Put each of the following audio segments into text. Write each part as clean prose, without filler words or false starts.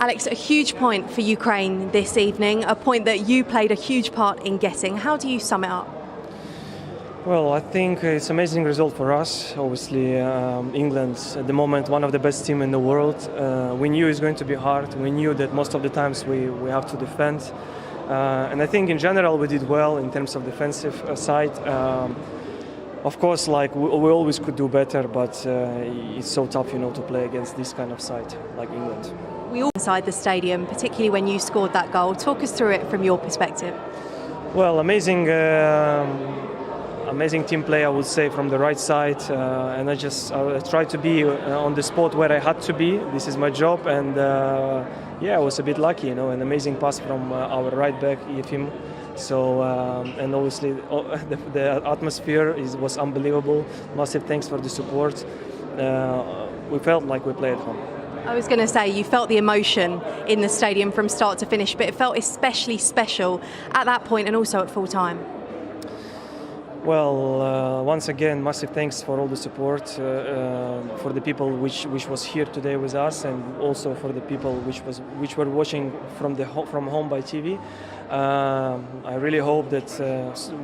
Alex, a huge point for Ukraine this evening, a point that you played a huge part in getting. How do you sum it up? Well, I think it's an amazing result for us. Obviously, England, at the moment, one of the best teams in the world. We knew it's going to be hard. We knew that most of the times we have to defend. And I think in general we did well in terms of defensive side. Of course, like we always could do better, but it's so tough, to play against this kind of side like England. We all inside the stadium, particularly when you scored that goal. Talk us through it from your perspective. Well, amazing team play, I would say, from the right side, and I tried to be on the spot where I had to be. This is my job, and I was a bit lucky, an amazing pass from our right back, Efim. So, and obviously the atmosphere was unbelievable. Massive thanks for the support. We felt like we played at home. I was going to say, you felt the emotion in the stadium from start to finish, but it felt especially special at that point and also at full time. Well, once again, massive thanks for all the support, for the people which was here today with us, and also for the people which were watching from home by TV. I really hope that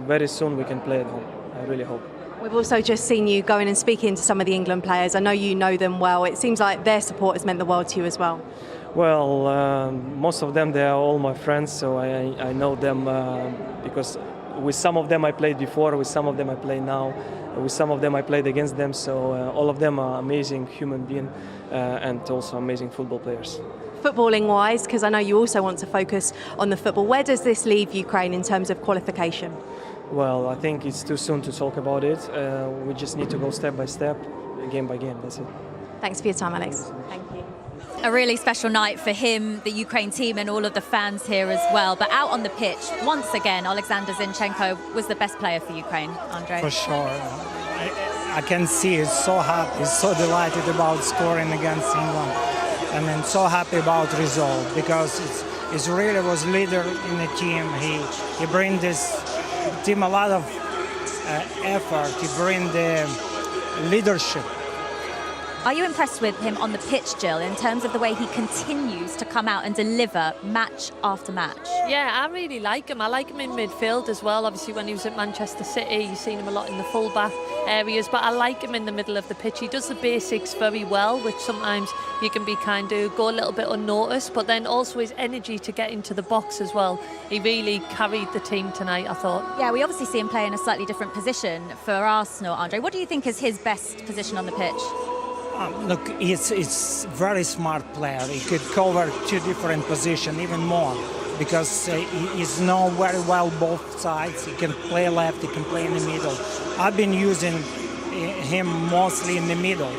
very soon we can play at home. I really hope. We've also just seen you going and speaking to some of the England players. I know you know them well. It seems like their support has meant the world to you as well. Well, most of them, they are all my friends, so I know them because with some of them I played before, with some of them I play now, with some of them I played against them, so all of them are amazing human beings and also amazing football players. Footballing wise, because I know you also want to focus on the football, where does this leave Ukraine in terms of qualification? Well, I think it's too soon to talk about it. We just need to go step by step, game by game, that's it. Thanks for your time, Alex. Thank you. A really special night for him, the Ukraine team and all of the fans here as well. But out on the pitch, once again, Alexander Zinchenko was the best player for Ukraine, Andre. For sure. I can see he's so happy, he's so delighted about scoring against England. And then so happy about result because he really was leader in the team. He brings this team a lot of effort. He brings the leadership. Are you impressed with him on the pitch, Jill, in terms of the way he continues to come out and deliver match after match? Yeah, I really like him. I like him in midfield as well. Obviously, when he was at Manchester City, you've seen him a lot in the full-back areas, but I like him in the middle of the pitch. He does the basics very well, which sometimes you can be go a little bit unnoticed, but then also his energy to get into the box as well. He really carried the team tonight, I thought. Yeah, we obviously see him play in a slightly different position for Arsenal, Andre. What do you think is his best position on the pitch? Look, he's very smart player. He could cover two different positions, even more, because he's known very well both sides. He can play left, he can play in the middle. I've been using him mostly in the middle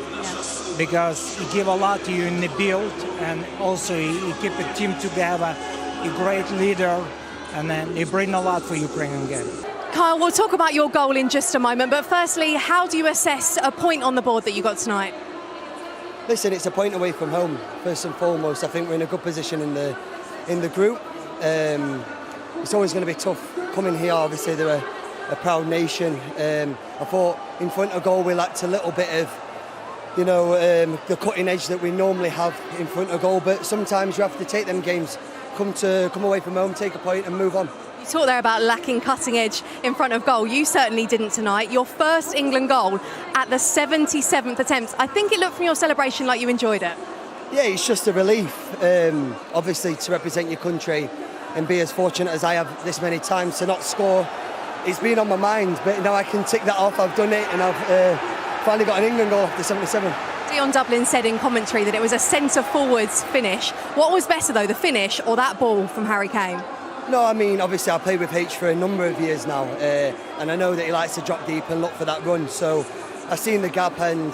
because he gives a lot to you in the build, and also he keeps a team together. He's a great leader, and then he brings a lot for Ukrainian game. Kyle, we'll talk about your goal in just a moment, but firstly, how do you assess a point on the board that you got tonight? Listen, it's a point away from home, first and foremost. I think we're in a good position in the group. It's always going to be tough coming here. Obviously, they're a proud nation. I thought in front of goal we lacked a little bit of, the cutting edge that we normally have in front of goal. But sometimes you have to take them games, come away from home, take a point and move on. You talked there about lacking cutting edge in front of goal. You certainly didn't tonight. Your first England goal at the 77th attempt. I think it looked from your celebration like you enjoyed it. Yeah, it's just a relief, obviously, to represent your country and be as fortunate as I have this many times to not score. It's been on my mind, but now I can tick that off. I've done it, and I've finally got an England goal after 77. Dion Dublin said in commentary that it was a centre-forwards finish. What was better, though, the finish or that ball from Harry Kane? No, I mean, obviously I played with H for a number of years now, and I know that he likes to drop deep and look for that run. So I've seen the gap, and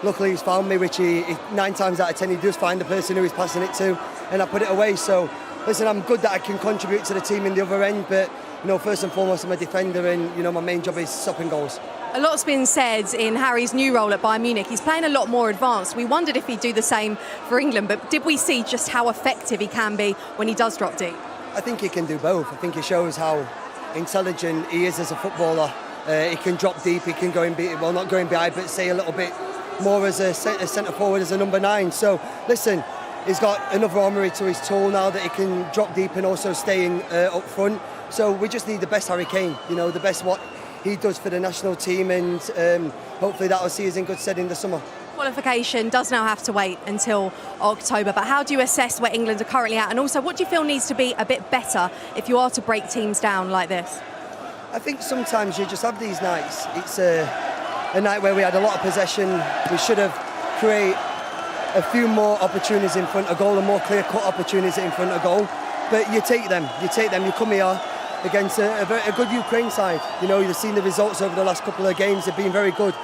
luckily he's found me, which he 9 times out of 10 he does find the person who he's passing it to, and I put it away. So listen, I'm good that I can contribute to the team in the other end, but first and foremost I'm a defender, and my main job is stopping goals. A lot's been said in Harry's new role at Bayern Munich. He's playing a lot more advanced. We wondered if he'd do the same for England, but did we see just how effective he can be when he does drop deep? I think he can do both. I think he shows how intelligent he is as a footballer. He can drop deep, he can go in, well, not go in behind, but say a little bit more as a centre forward, as a number 9. So listen, he's got another armoury to his tool now that he can drop deep and also staying up front. So we just need the best Harry Kane, you know, the best what he does for the national team, and hopefully that will see us in good stead in the summer. Qualification does now have to wait until October, but how do you assess where England are currently at, and also what do you feel needs to be a bit better if you are to break teams down like this? I think sometimes you just have these nights. It's a night where we had a lot of possession. We should have created a few more opportunities in front of goal and more clear-cut opportunities in front of goal. But you take them. You come here against a good Ukraine side. You know, you've seen the results over the last couple of games. They've been very good.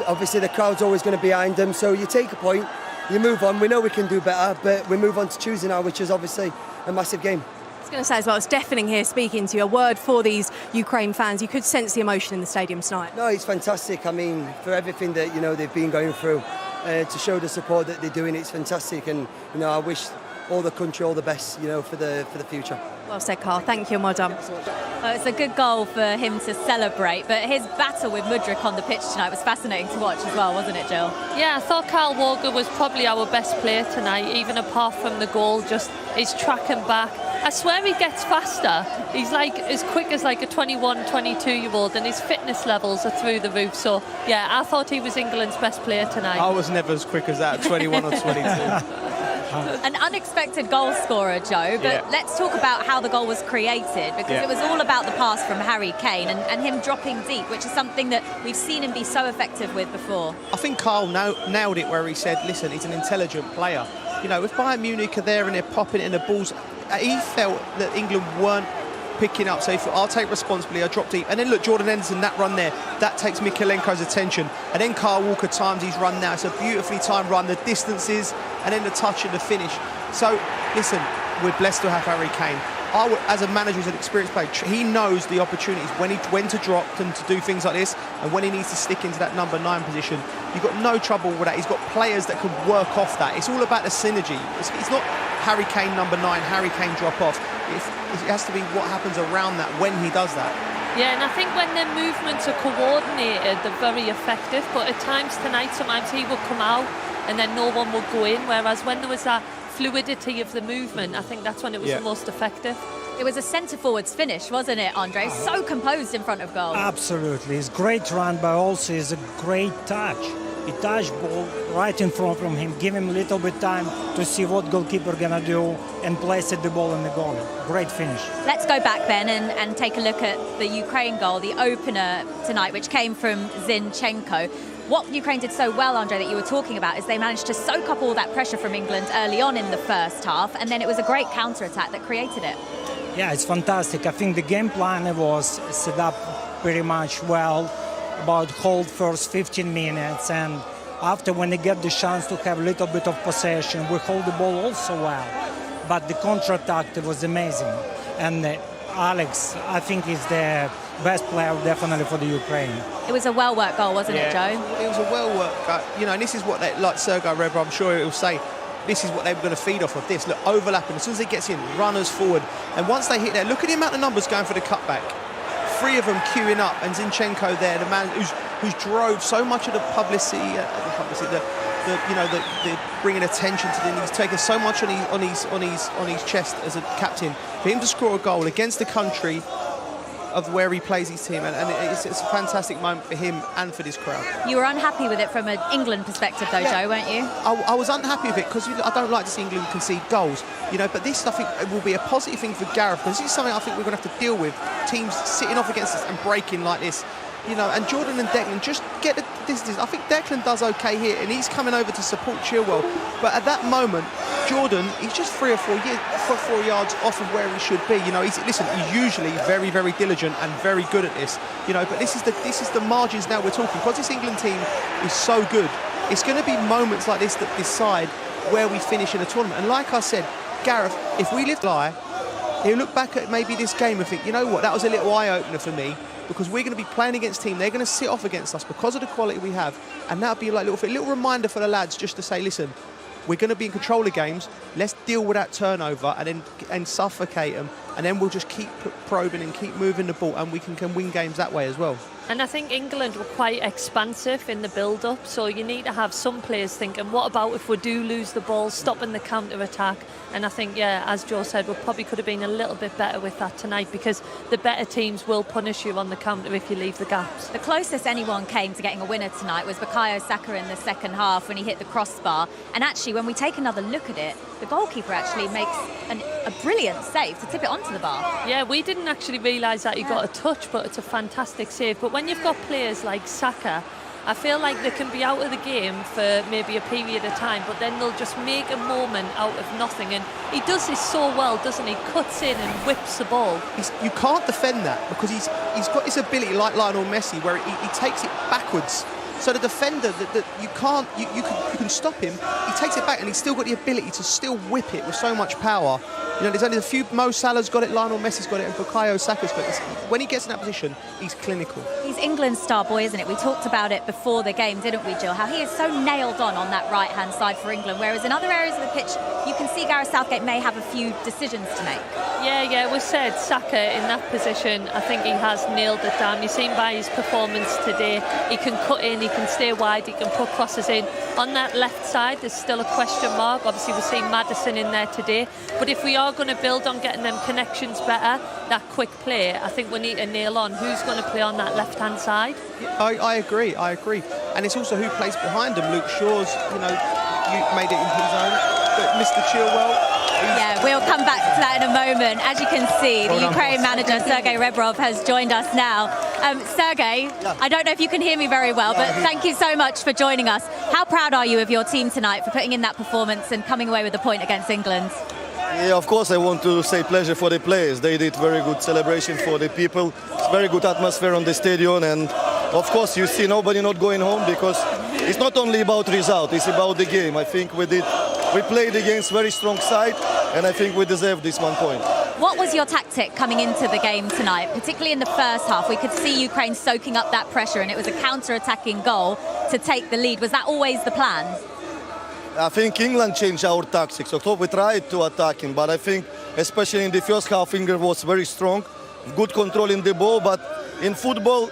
Obviously, the crowd's always going to be behind them. So you take a point, you move on. We know we can do better, but we move on to Tuesday now, which is obviously a massive game. I was going to say as well, it's deafening here speaking to you. A word for these Ukraine fans. You could sense the emotion in the stadium tonight. No, it's fantastic. I mean, for everything that, you know, they've been going through, to show the support that they're doing, it's fantastic. And, you know, I wish all the country all the best, you know, for the future. Well said, Carl. Thank you and well done. Well, it's a good goal for him to celebrate, but his battle with Mudryk on the pitch tonight was fascinating to watch as well, wasn't it, Jill? Yeah, I thought Kyle Walker was probably our best player tonight, even apart from the goal, just his tracking back. I swear he gets faster. He's like as quick as like a 21, 22-year-old, and his fitness levels are through the roof. So, yeah, I thought he was England's best player tonight. I was never as quick as that, 21 or 22. An unexpected goal scorer, Joe, but let's talk about how the goal was created, because it was all about the pass from Harry Kane and him dropping deep, which is something that we've seen him be so effective with before. I think Carl nailed it where he said, listen, he's an intelligent player. You know, if Bayern Munich are there and they're popping it in the balls, he felt that England weren't picking up, so he thought, I'll take responsibility, I'll drop deep. And then look, Jordan Henderson, that run there, that takes Mikalenko's attention. And then Kyle Walker times his run now. It's a beautifully timed run, the distances, and then the touch and the finish. So, listen, we're blessed to have Harry Kane. As a manager, as an experienced player, he knows the opportunities, when to drop and to do things like this, and when he needs to stick into that number 9 position. You've got no trouble with that. He's got players that can work off that. It's all about the synergy. It's not Harry Kane number 9, Harry Kane drop off. It has to be what happens around that when he does that. Yeah, and I think when their movements are coordinated, they're very effective. But at times tonight, sometimes he will come out and then no one will go in. Whereas when there was that fluidity of the movement, I think that's when it was the most effective. It was a centre-forwards finish, wasn't it, Andre? So composed in front of goal. Absolutely. It's a great run, but also it's a great touch. He touched ball right in front from him, give him a little bit time to see what goalkeeper gonna do and place the ball in the goal. Great finish. Let's go back then and take a look at the Ukraine goal, the opener tonight, which came from Zinchenko. What Ukraine did so well, Andre, that you were talking about, is they managed to soak up all that pressure from England early on in the first half, and then it was a great counter-attack that created it. Yeah, it's fantastic. I think the game plan was set up pretty much well, about whole first 15 minutes, and after, when they get the chance to have a little bit of possession, we hold the ball also well. But the counter-attack was amazing. And Alex, I think, is the best player definitely for the Ukraine. It was a well-worked goal, wasn't it, Joe? It was a well-worked, you know, and this is what they, like Sergei Rebra, I'm sure he'll say, this is what they were going to feed off of this. Look, overlapping, as soon as he gets in, runners forward. And once they hit there, look at the amount of numbers going for the cutback. 3 of them queuing up, and Zinchenko there, the man who's drove so much of the publicity, the bringing attention to him. He's taken so much on his chest as a captain. For him to score a goal against the country of where he plays his team, and it's a fantastic moment for him and for this crowd. You were unhappy with it from an England perspective, though, Joe, weren't you? I was unhappy with it because I don't like to see England concede goals, you know. But this, I think, will be a positive thing for Gareth, because this is something I think we're going to have to deal with. Teams sitting off against us and breaking like this, you know. And Jordan and Declan just get the distance. I think Declan does okay here, and he's coming over to support Chilwell. But at that moment, Jordan, he's just 3 or 4 yards off of where he should be. You know, he's usually very, very diligent and very good at this. You know, but this is the margins now we're talking. Because this England team is so good, it's going to be moments like this that decide where we finish in a tournament. And like I said, Gareth, if we live lie, he'll look back at maybe this game and think, you know what, that was a little eye-opener for me, because we're going to be playing against team. They're going to sit off against us because of the quality we have. And that'll be like a little reminder for the lads just to say, listen, we're going to be in control of games. Let's deal with that turnover and suffocate them. And then we'll just keep probing and keep moving the ball, and we can win games that way as well. And I think England were quite expansive in the build-up, so you need to have some players thinking, what about if we do lose the ball, stopping the counter-attack? And I think, yeah, as Joe said, we probably could have been a little bit better with that tonight, because the better teams will punish you on the counter if you leave the gaps. The closest anyone came to getting a winner tonight was Bukayo Saka in the second half when he hit the crossbar. And actually, when we take another look at it, the goalkeeper actually makes a brilliant save to tip it onto the bar. Yeah, we didn't actually realise that he got a touch, but it's a fantastic save. But when you've got players like Saka, I feel like they can be out of the game for maybe a period of time, but then they'll just make a moment out of nothing. And he does this so well, doesn't he? Cuts in and whips the ball. You can't defend that because he's got this ability like Lionel Messi where he takes it backwards. So the defender, that you can stop him. He takes it back and he's still got the ability to still whip it with so much power. You know, there's only a few. Mo Salah's got it, Lionel Messi's got it, and Bukayo Saka's got it. When he gets in that position, he's clinical. He's England's star boy, isn't it? We talked about it before the game, didn't we, Jill? How he is so nailed on that right-hand side for England, whereas in other areas of the pitch, you can see Gareth Southgate may have a few decisions to make. Yeah, we said Saka in that position, I think he has nailed it down. You've seen by his performance today, he can cut in, he can stay wide, he can put crosses in. On that left side, there's still a question mark. Obviously, we've seen Maddison in there today. But if we are going to build on getting them connections better, that quick play, I think we need to nail on who's going to play on that left-hand side. I agree. And it's also who plays behind him. Luke Shaw's, you made it into his own. But Mr. Chilwell... Yeah, we'll come back to that in a moment. As you can see, the Ukraine manager, Sergei Rebrov, has joined us now. Sergei, I don't know if you can hear me very well, but thank you so much for joining us. How proud are you of your team tonight for putting in that performance and coming away with a point against England? Yeah, of course, I want to say pleasure for the players. They did very good celebration for the people. It's very good atmosphere on the stadium, and of course, you see nobody not going home because it's not only about result, it's about the game. I think we played against very strong side, and I think we deserve this 1 point. What was your tactic coming into the game tonight, particularly in the first half? We could see Ukraine soaking up that pressure, and it was a counter-attacking goal to take the lead. Was that always the plan? I think England changed our tactics. So we tried to attack him, but I think especially in the first half, England was very strong, good control in the ball, but in football,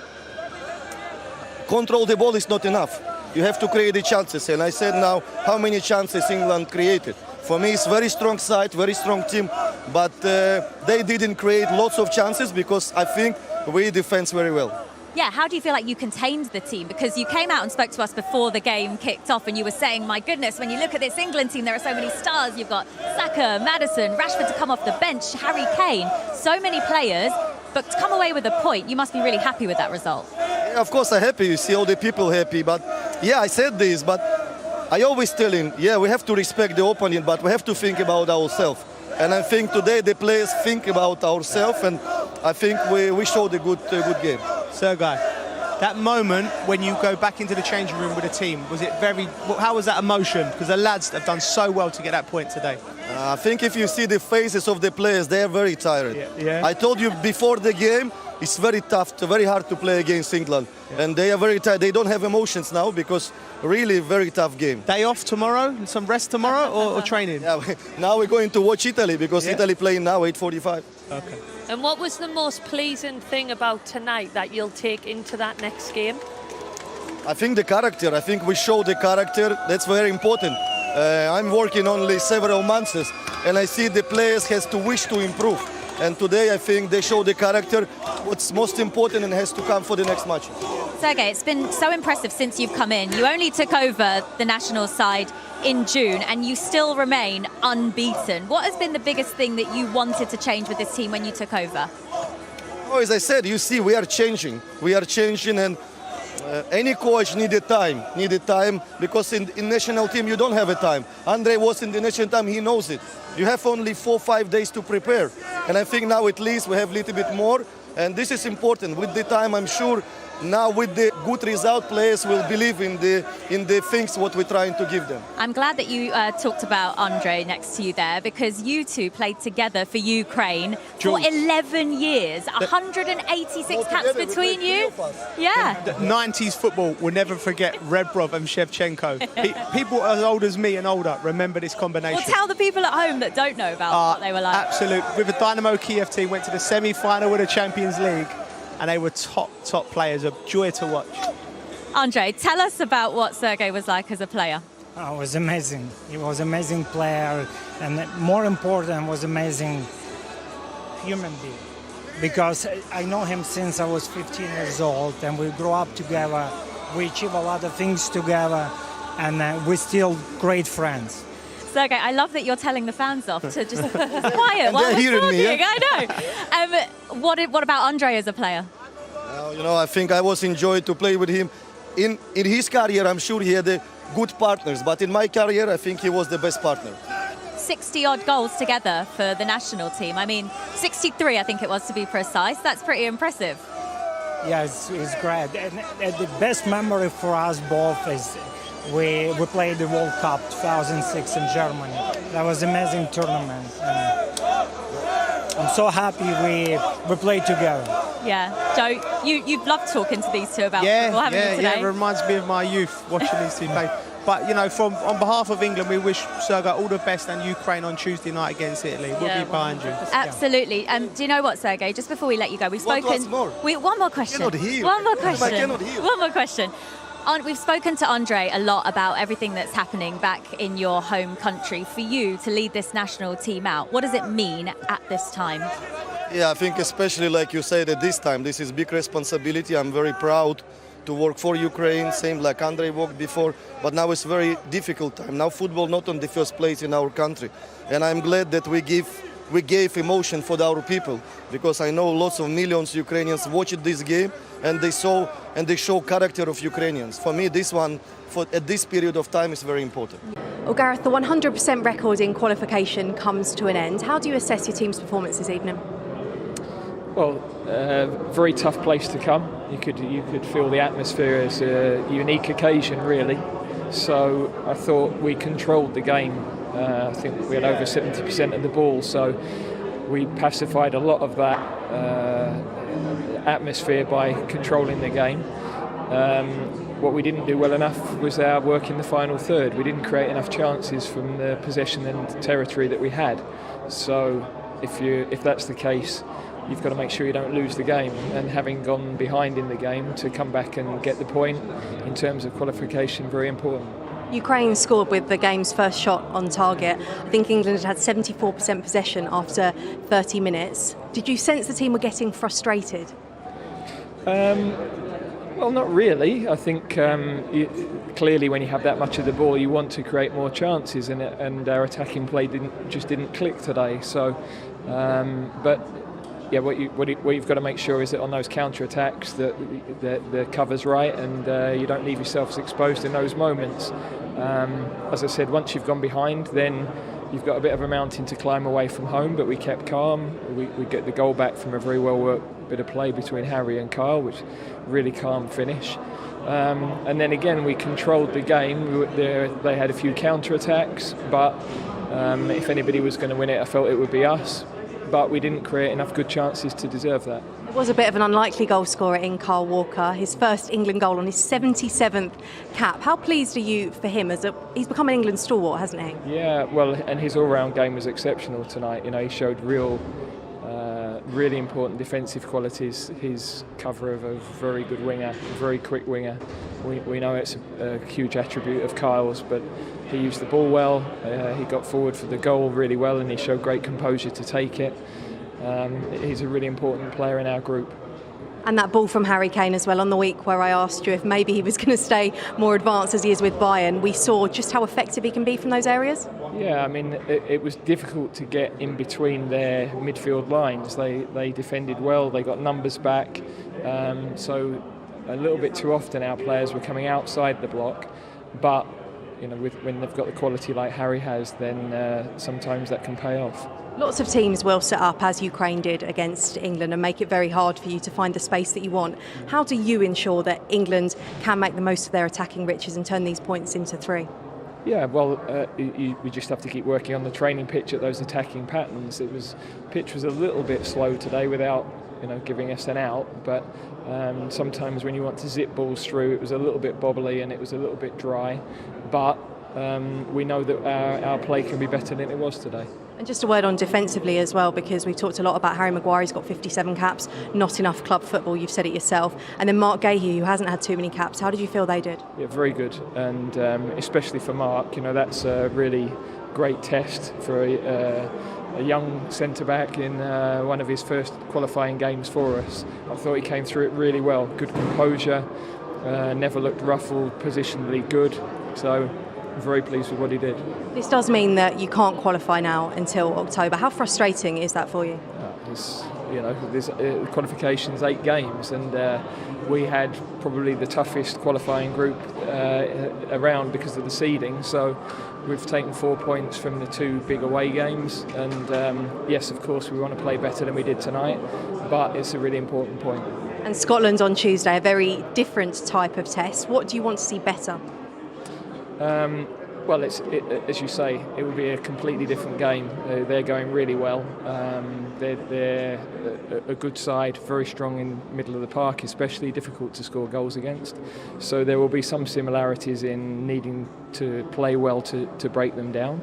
control the ball is not enough. You have to create the chances, and I said now how many chances England created. For me, it's very strong side, very strong team, but they didn't create lots of chances because I think we defend very well. Yeah, how do you feel like you contained the team? Because you came out and spoke to us before the game kicked off and you were saying, my goodness, when you look at this England team, there are so many stars. You've got Saka, Maddison, Rashford to come off the bench, Harry Kane, so many players. But to come away with a point, you must be really happy with that result. Yeah, of course I'm happy. You see all the people happy. But yeah, I said this, but I always tell him, yeah, we have to respect the opponent, but we have to think about ourselves. And I think today the players think about ourselves, and I think we showed a good game. Sergei, that moment when you go back into the changing room with the team, how was that emotion? Because the lads have done so well to get that point today. I think if you see the faces of the players, they are very tired. Yeah. I told you before the game, it's very tough, very hard to play against England. Yeah. And they are very tired. They don't have emotions now because really very tough game. Day off tomorrow? Some rest tomorrow or training? Yeah, now we're going to watch Italy because Italy playing now 8:45. Okay. And what was the most pleasing thing about tonight that you'll take into that next game? I think the character. I think we show the character. That's very important. I'm working only several months and I see the players has to wish to improve. And today I think they show the character. What's most important and has to come for the next match. Sergei, it's been so impressive since you've come in. You only took over the national side in June and you still remain unbeaten. What has been the biggest thing that you wanted to change with this team when you took over? Oh, as I said, you see, we are changing. We are changing, and any coach needed time because in national team you don't have a time. Andre was in the national team, he knows it. You have only 4 or 5 days to prepare. And I think now at least we have a little bit more. And this is important. With the time, I'm sure now with the good result, players will believe in the things what we're trying to give them. I'm glad that you talked about Andre next to you there because you two played together for Ukraine for 11 years. 186 caps between you. Yeah. The 90s football will never forget Rebrov and Shevchenko. People as old as me and older remember this combination. Well, tell the people at home that don't know about what they were like. Absolute. With the Dynamo Kiev team, went to the semi-final with the Champions League. and they were top players, a joy to watch. Andre, tell us about what Sergei was like as a player. Oh, it was amazing. He was an amazing player, and more important, was amazing human being. Because I know him since I was 15 years old, and we grew up together. We achieved a lot of things together, and we're still great friends. Sergei, I love that you're telling the fans off to just quiet while we're hearing talking. me, yeah? I know. What about Andre as a player? I think I was enjoyed to play with him. In his career, I'm sure he had good partners, but in my career, I think he was the best partner. 60-odd goals together for the national team. I mean, 63, I think it was, to be precise. That's pretty impressive. Yeah, it's great. And the best memory for us both is we played the World Cup 2006 in Germany. That was an amazing tournament. And I'm so happy we played together. Yeah, Joe, you've loved talking to these two about football, haven't you, today? Yeah, it reminds me of my youth watching these two play. But, on behalf of England, we wish Sergei all the best and Ukraine on Tuesday night against Italy. We'll be behind you. Absolutely. Do you know what, Sergei? Just before we let you go, we've spoken... One more question. I cannot hear. One more question. I cannot hear. One more question. We've spoken to Andre a lot about everything that's happening back in your home country. For you to lead this national team out, what does it mean at this time? Yeah, I think especially like you said at this time, this is big responsibility. I'm very proud to work for Ukraine, same like Andre worked before, but now it's very difficult time. Now football not on the first place in our country, and I'm glad that we gave emotion for our people, because I know lots of millions of Ukrainians watched this game and they show character of Ukrainians. For me, this one at this period of time is very important. Well, Gareth, the 100% record in qualification comes to an end. How do you assess your team's performance this evening? Well, very tough place to come. You could feel the atmosphere as a unique occasion, really. So I thought we controlled the game. I think we had over 70% of the ball, so we pacified a lot of that atmosphere by controlling the game. What we didn't do well enough was our work in the final third. We didn't create enough chances from the possession and territory that we had. So if that's the case, you've got to make sure you don't lose the game, and having gone behind in the game, to come back and get the point in terms of qualification, very important. Ukraine scored with the game's first shot on target. I think England had 74% possession after 30 minutes. Did you sense the team were getting frustrated? Well, not really. I think clearly when you have that much of the ball, you want to create more chances, and our attacking play didn't click today. So, but yeah, what you've got to make sure is that on those counter-attacks that the cover's right, and you don't leave yourselves exposed in those moments. As I said, once you've gone behind, then you've got a bit of a mountain to climb away from home, but we kept calm. We get the goal back from a very well-worked bit of play between Harry and Kyle, which really calm finish. And then again, we controlled the game. They had a few counter-attacks, but if anybody was going to win it, I felt it would be us. But we didn't create enough good chances to deserve that. It was a bit of an unlikely goal scorer in Kyle Walker, his first England goal on his 77th cap. How pleased are you for him? He's become an England stalwart, hasn't he? Yeah, well, and his all-round game was exceptional tonight. He showed really important defensive qualities. His cover of a very good winger, a very quick winger. We know it's a huge attribute of Kyle's, but he used the ball well. He got forward for the goal really well, and he showed great composure to take it. He's a really important player in our group. And that ball from Harry Kane as well on the week where I asked you if maybe he was going to stay more advanced as he is with Bayern. We saw just how effective he can be from those areas. Yeah, I mean, it was difficult to get in between their midfield lines. They defended well, they got numbers back. So a little bit too often our players were coming outside the block. But when they've got the quality like Harry has, then sometimes that can pay off. Lots of teams will set up, as Ukraine did against England, and make it very hard for you to find the space that you want. How do you ensure that England can make the most of their attacking riches and turn these points into three? Yeah, well, we just have to keep working on the training pitch at those attacking patterns. Pitch was a little bit slow today without giving us an out, but sometimes when you want to zip balls through, it was a little bit bobbly and it was a little bit dry. But we know that our play can be better than it was today. And just a word on defensively as well, because we've talked a lot about Harry Maguire. He's got 57 caps, not enough club football, you've said it yourself. And then Mark Gahey, who hasn't had too many caps. How did you feel they did? Yeah, very good, and especially for Mark, that's a really great test for a young centre-back in one of his first qualifying games for us. I thought he came through it really well, good composure, never looked ruffled, positionally good, so I'm very pleased with what he did. This does mean that you can't qualify now until October. How frustrating is that for you? There's qualifications, 8 games, and we had probably the toughest qualifying group around because of the seeding. So we've taken 4 points from the 2 big away games, and yes, of course, we want to play better than we did tonight, but it's a really important point. And Scotland on Tuesday, a very different type of test. What do you want to see better? Well, as you say, it will be a completely different game. They're going really well. They're a good side, very strong in the middle of the park, especially difficult to score goals against. So there will be some similarities in needing to play well to break them down.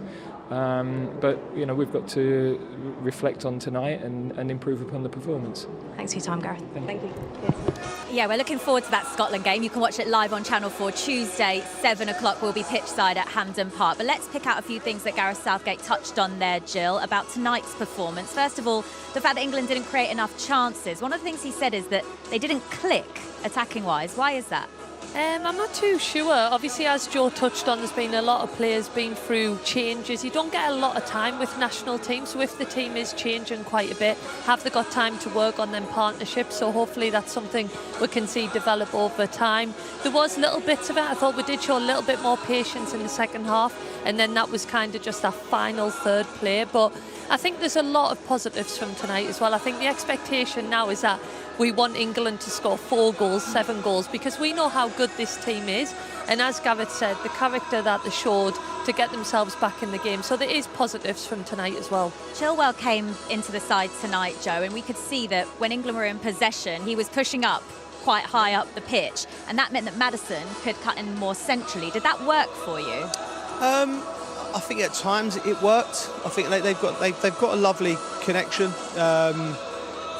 But we've got to reflect on tonight and improve upon the performance. Thanks for your time, Gareth. Thank you. Yeah, we're looking forward to that Scotland game. You can watch it live on Channel 4 Tuesday, 7 o'clock. We'll be pitchside at Hampden Park. But let's pick out a few things that Gareth Southgate touched on there, Jill, about tonight's performance. First of all, the fact that England didn't create enough chances. One of the things he said is that they didn't click attacking-wise. Why is that? I'm not too sure. Obviously, as Joe touched on, there's been a lot of players been through changes. You don't get a lot of time with national teams, so if the team is changing quite a bit, have they got time to work on them partnerships? So hopefully that's something we can see develop over time. There was little bits of it. I thought we did show a little bit more patience in the second half, and then that was kind of just that final third play. But I think there's a lot of positives from tonight as well. I think the expectation now is that we want England to score 4 goals, 7 goals, because we know how good this team is. And as Gareth said, the character that they showed to get themselves back in the game. So there is positives from tonight as well. Chilwell came into the side tonight, Joe, and we could see that when England were in possession, he was pushing up quite high up the pitch, and that meant that Maddison could cut in more centrally. Did that work for you? I think at times it worked. I think they've got a lovely connection.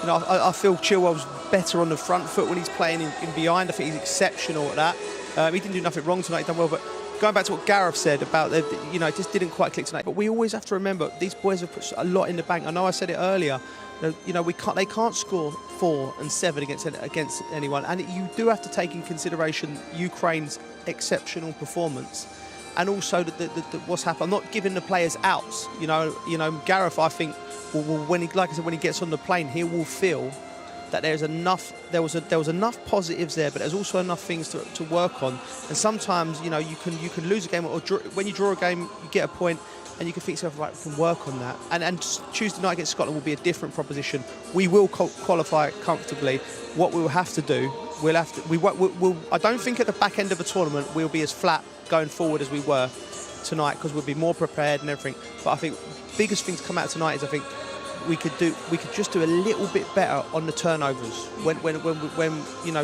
I feel Chilwell's better on the front foot when he's playing in behind. I think he's exceptional at that. He didn't do nothing wrong tonight, he's done well. But going back to what Gareth said about, it just didn't quite click tonight. But we always have to remember, these boys have put a lot in the bank. I know I said it earlier. They can't score 4 and 7 against anyone. And you do have to take in consideration Ukraine's exceptional performance. And also what's happened. I'm not giving the players outs. Gareth, I think, when he gets on the plane, he will feel that there's enough. There was enough positives there, but there's also enough things to work on. And sometimes, you can lose a game, or when you draw a game, you get a point, and you can think to yourself, right, we can work on that. And Tuesday night against Scotland will be a different proposition. We will qualify comfortably. What we will have to do, I don't think at the back end of a tournament we'll be as flat going forward as we were tonight, because we'll be more prepared and everything. But I think biggest thing to come out tonight is, I think we could just do a little bit better on the turnovers. When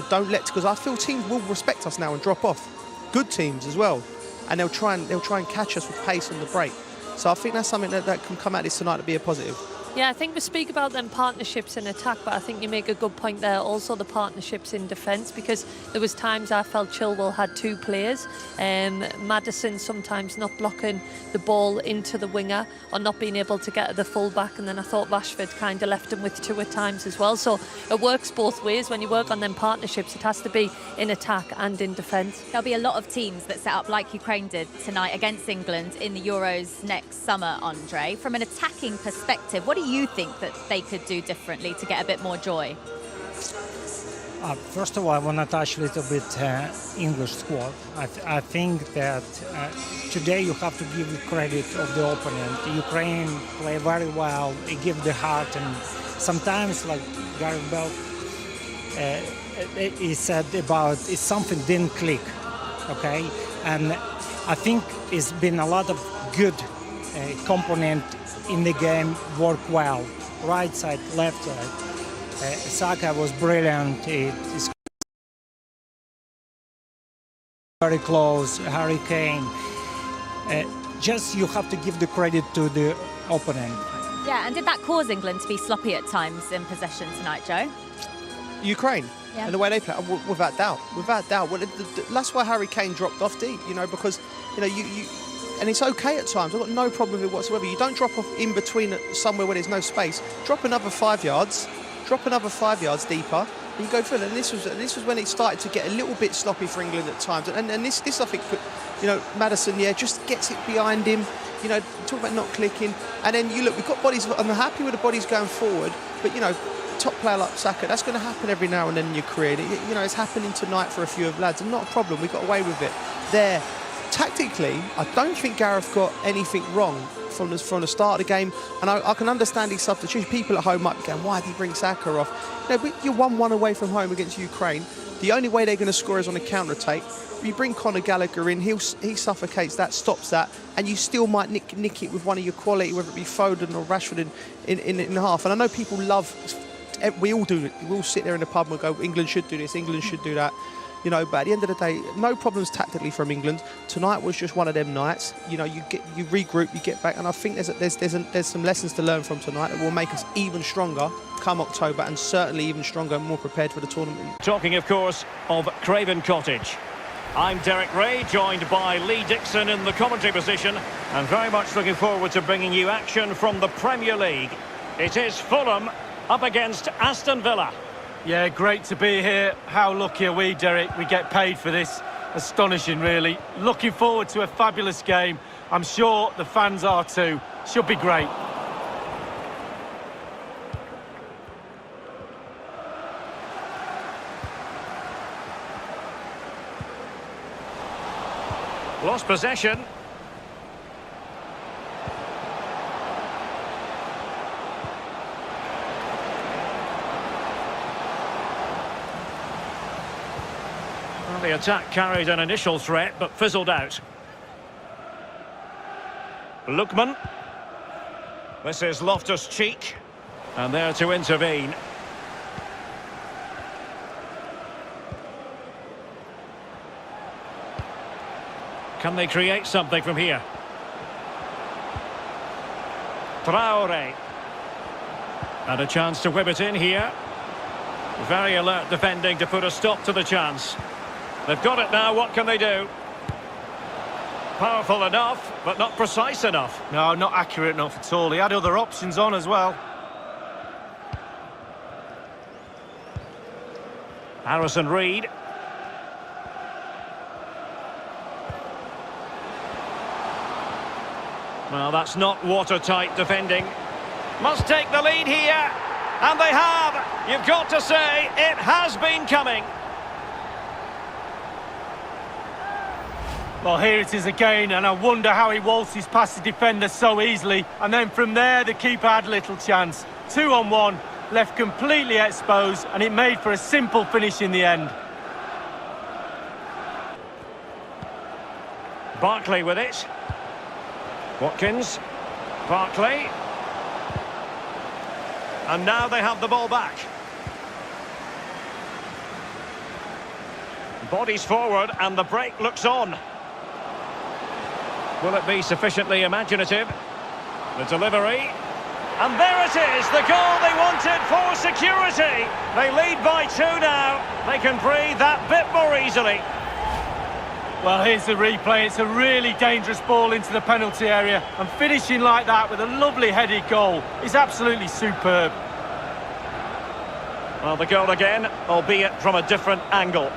don't let, because I feel teams will respect us now and drop off. Good teams as well, and they'll try and catch us with pace on the break. So I think that's something that can come out of this tonight to be a positive. Yeah, I think we speak about them partnerships in attack, but I think you make a good point there. Also the partnerships in defence, because there was times I felt Chilwell had 2 players. Maddison sometimes not blocking the ball into the winger or not being able to get to the full-back, and then I thought Rashford kind of left him with 2 at times as well. So it works both ways. When you work on them partnerships, it has to be in attack and in defence. There'll be a lot of teams that set up like Ukraine did tonight against England in the Euros next summer, Andre. From an attacking perspective, what do you think that they could do differently to get a bit more joy? First of all, I want to touch a little bit English squad. I think that today you have to give credit of the opponent. Ukraine play very well. They give the heart, and sometimes, like Gareth Bell he said about, if something didn't click, okay? And I think it's been a lot of good component in the game, work well. Right side, left side. Saka was brilliant. It's very close. Harry Kane. Just you have to give the credit to the opponent. Yeah, and did that cause England to be sloppy at times in possession tonight, Joe? Ukraine. Yeah. And the way they play, without doubt. Well, that's why Harry Kane dropped off deep, because, you and it's okay at times. I've got no problem with it whatsoever. You don't drop off in between somewhere where there's no space. Drop another 5 yards. Drop another 5 yards deeper. And you go through it. And this was when it started to get a little bit sloppy for England at times. And this I think, Maddison, just gets it behind him. Talk about not clicking. And then we've got bodies. I'm happy with the bodies going forward. But top player like Saka, that's going to happen every now and then in your career. It's happening tonight for a few of lads, and not a problem. We got away with it there. Tactically, I don't think Gareth got anything wrong from the start of the game, and I can understand his substitution. People at home might be going, why did he bring Saka off? But you're 1-1 away from home against Ukraine. The only way they're going to score is on a counter-attack. If you bring Conor Gallagher in, he suffocates that, stops that, and you still might nick it with one of your quality, whether it be Foden or Rashford in half. And I know people love, we all do it. We all sit there in the pub and go, England should do this, England should do that. But at the end of the day, no problems tactically from England. Tonight was just one of them nights. You regroup, you get back, and I think there's some lessons to learn from tonight that will make us even stronger come October, and certainly even stronger and more prepared for the tournament. Talking, of course, of Craven Cottage. I'm Derek Ray, joined by Lee Dixon in the commentary position, and very much looking forward to bringing you action from the Premier League. It is Fulham up against Aston Villa. Yeah, great to be here. How lucky are we, Derek? We get paid for this. Astonishing, really. Looking forward to a fabulous game. I'm sure the fans are too. Should be great. Lost possession. Well, the attack carried an initial threat, but fizzled out. Lookman. This is Loftus-Cheek. And there to intervene. Can they create something from here? Traore. And a chance to whip it in here. Very alert defending to put a stop to the chance. They've got it now, what can they do? Powerful enough, but not precise enough. No, not accurate enough at all. He had other options on as well. Harrison Reed. Well, that's not watertight defending. Must take the lead here. And they have. You've got to say, it has been coming. Well, here it is again, and I wonder how he waltzes past the defender so easily. And then from there, the keeper had little chance. 2-on-1, left completely exposed, and it made for a simple finish in the end. Barkley with it. Watkins, Barkley, and now they have the ball back. Bodies forward and the break looks on. Will it be sufficiently imaginative? The delivery, and there it is, the goal they wanted for security. They lead by 2 now. They can breathe that bit more easily. Well, here's the replay. It's a really dangerous ball into the penalty area, and finishing like that with a lovely headed goal is absolutely superb. Well, the goal again, albeit from a different angle.